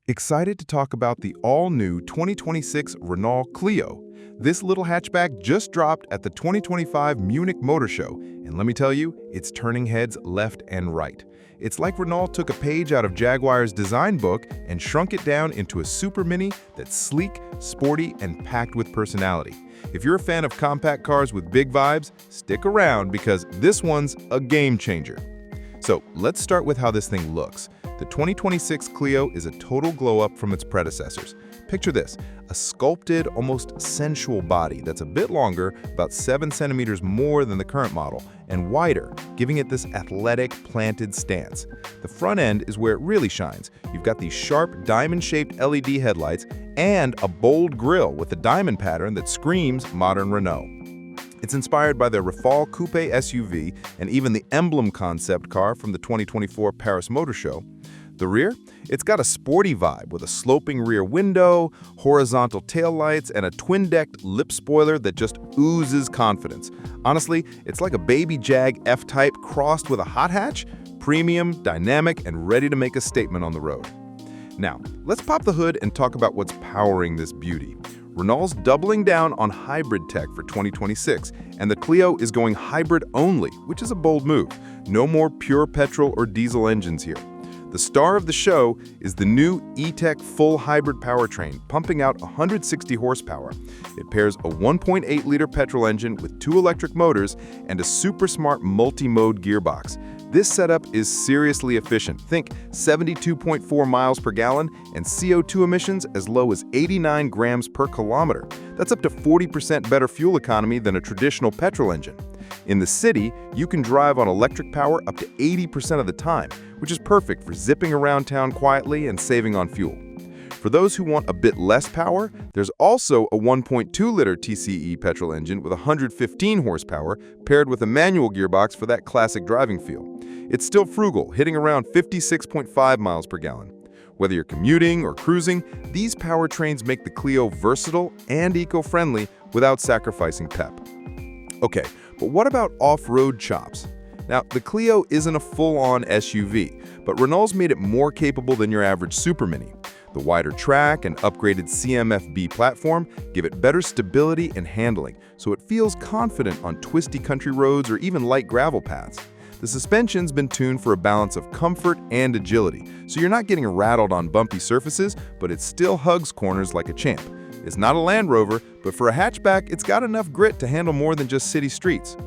Excited to talk about the all-new 2026 Renault Clio. This little hatchback just dropped at the 2025 Munich Motor Show, and let me tell you, it's turning heads left and right. It's like Renault took a page out of Jaguar's design book and shrunk it down into a super mini that's sleek, sporty, and packed with personality. If you're a fan of compact cars with big vibes, stick around because this one's a game changer. So let's start with how this thing looks. The 2026 Clio is a total glow-up from its predecessors. Picture this, a sculpted, almost sensual body that's a bit longer, about 7 centimeters more than the current model, and wider, giving it this athletic, planted stance. The front end is where it really shines. You've got these sharp, diamond-shaped LED headlights and a bold grille with a diamond pattern that screams modern Renault. It's inspired by the Rafale Coupe SUV and even the emblem concept car from the 2024 Paris Motor Show. The rear? It's got a sporty vibe with a sloping rear window, horizontal taillights, and a twin-decked lip spoiler that just oozes confidence. Honestly, it's like a baby Jag F-Type crossed with a hot hatch, premium, dynamic, and ready to make a statement on the road. Now, let's pop the hood and talk about what's powering this beauty. Renault's doubling down on hybrid tech for 2026, and the Clio is going hybrid only, which is a bold move. No more pure petrol or diesel engines here. The star of the show is the new E-Tech full hybrid powertrain, pumping out 160 horsepower. It pairs a 1.8-liter petrol engine with 2 electric motors and a super smart multi-mode gearbox. This setup is seriously efficient. Think 72.4 miles per gallon and CO2 emissions as low as 89 grams per kilometer. That's up to 40% better fuel economy than a traditional petrol engine. In the city, you can drive on electric power up to 80% of the time, which is perfect for zipping around town quietly and saving on fuel. For those who want a bit less power, there's also a 1.2-liter TCE petrol engine with 115 horsepower paired with a manual gearbox for that classic driving feel. It's still frugal, hitting around 56.5 miles per gallon. Whether you're commuting or cruising, these powertrains make the Clio versatile and eco-friendly without sacrificing pep. Okay, but what about off-road chops? Now, the Clio isn't a full-on SUV, but Renault's made it more capable than your average super mini. The wider track and upgraded CMF-B platform give it better stability and handling, so it feels confident on twisty country roads or even light gravel paths. The suspension's been tuned for a balance of comfort and agility, so you're not getting rattled on bumpy surfaces, but it still hugs corners like a champ. It's not a Land Rover, but for a hatchback, it's got enough grit to handle more than just city streets.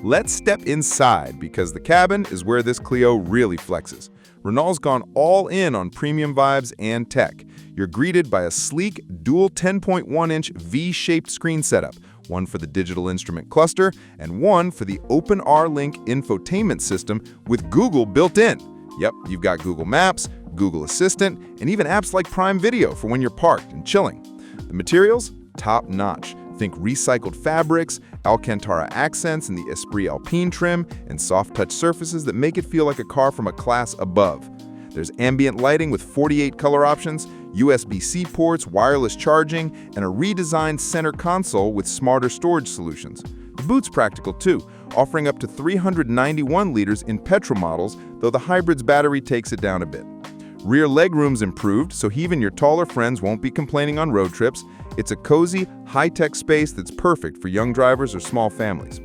Let's step inside because the cabin is where this Clio really flexes. Renault's gone all in on premium vibes and tech. You're greeted by a sleek, dual 10.1-inch V-shaped screen setup, one for the digital instrument cluster and one for the OpenR-Link infotainment system with Google built in. Yep, you've got Google Maps, Google Assistant, and even apps like Prime Video for when you're parked and chilling. The materials? Top-notch. Think recycled fabrics, Alcantara accents in the Esprit Alpine trim, and soft-touch surfaces that make it feel like a car from a class above. There's ambient lighting with 48 color options, USB-C ports, wireless charging, and a redesigned center console with smarter storage solutions. The boot's practical too, offering up to 391 liters in petrol models, though the hybrid's battery takes it down a bit. Rear legroom's improved, so even your taller friends won't be complaining on road trips. It's a cozy, high-tech space that's perfect for young drivers or small families.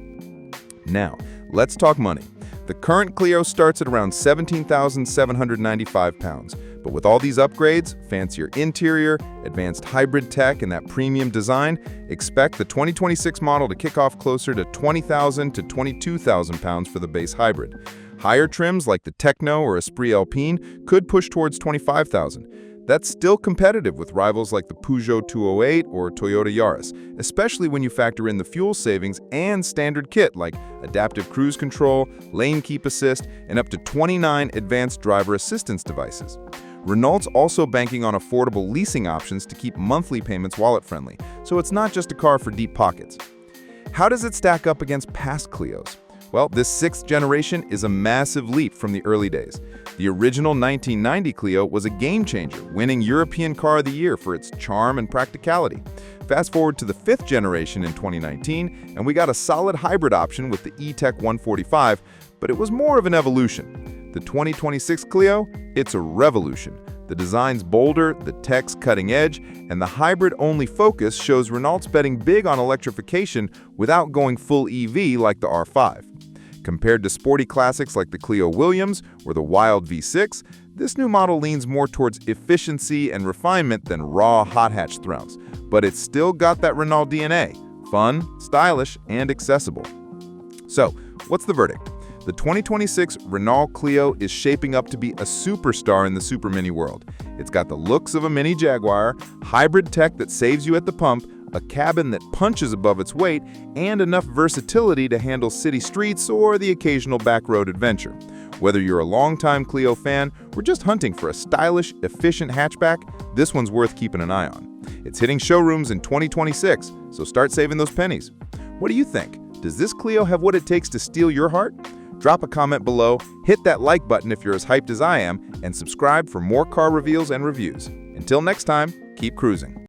Now, let's talk money. The current Clio starts at around £17,795, but with all these upgrades, fancier interior, advanced hybrid tech, and that premium design, expect the 2026 model to kick off closer to £20,000 to £22,000 for the base hybrid. Higher trims like the Techno or Esprit Alpine could push towards $25,000. That's still competitive with rivals like the Peugeot 208 or Toyota Yaris, especially when you factor in the fuel savings and standard kit like adaptive cruise control, lane keep assist, and up to 29 advanced driver assistance devices. Renault's also banking on affordable leasing options to keep monthly payments wallet-friendly, so it's not just a car for deep pockets. How does it stack up against past Clios? Well, this 6th generation is a massive leap from the early days. The original 1990 Clio was a game-changer, winning European Car of the Year for its charm and practicality. Fast forward to the 5th generation in 2019, and we got a solid hybrid option with the E-Tech 145, but it was more of an evolution. The 2026 Clio, it's a revolution. The design's bolder, the tech's cutting edge, and the hybrid-only focus shows Renault's betting big on electrification without going full EV like the R5. Compared to sporty classics like the Clio Williams or the Wild V6, this new model leans more towards efficiency and refinement than raw hot hatch thrills, but it's still got that Renault DNA: fun, stylish, and accessible. So, what's the verdict? The 2026 Renault Clio is shaping up to be a superstar in the super mini world. It's got the looks of a mini Jaguar, hybrid tech that saves you at the pump, a cabin that punches above its weight, and enough versatility to handle city streets or the occasional backroad adventure. Whether you're a longtime Clio fan or just hunting for a stylish, efficient hatchback, this one's worth keeping an eye on. It's hitting showrooms in 2026, so start saving those pennies. What do you think? Does this Clio have what it takes to steal your heart? Drop a comment below, hit that like button if you're as hyped as I am, and subscribe for more car reveals and reviews. Until next time, keep cruising.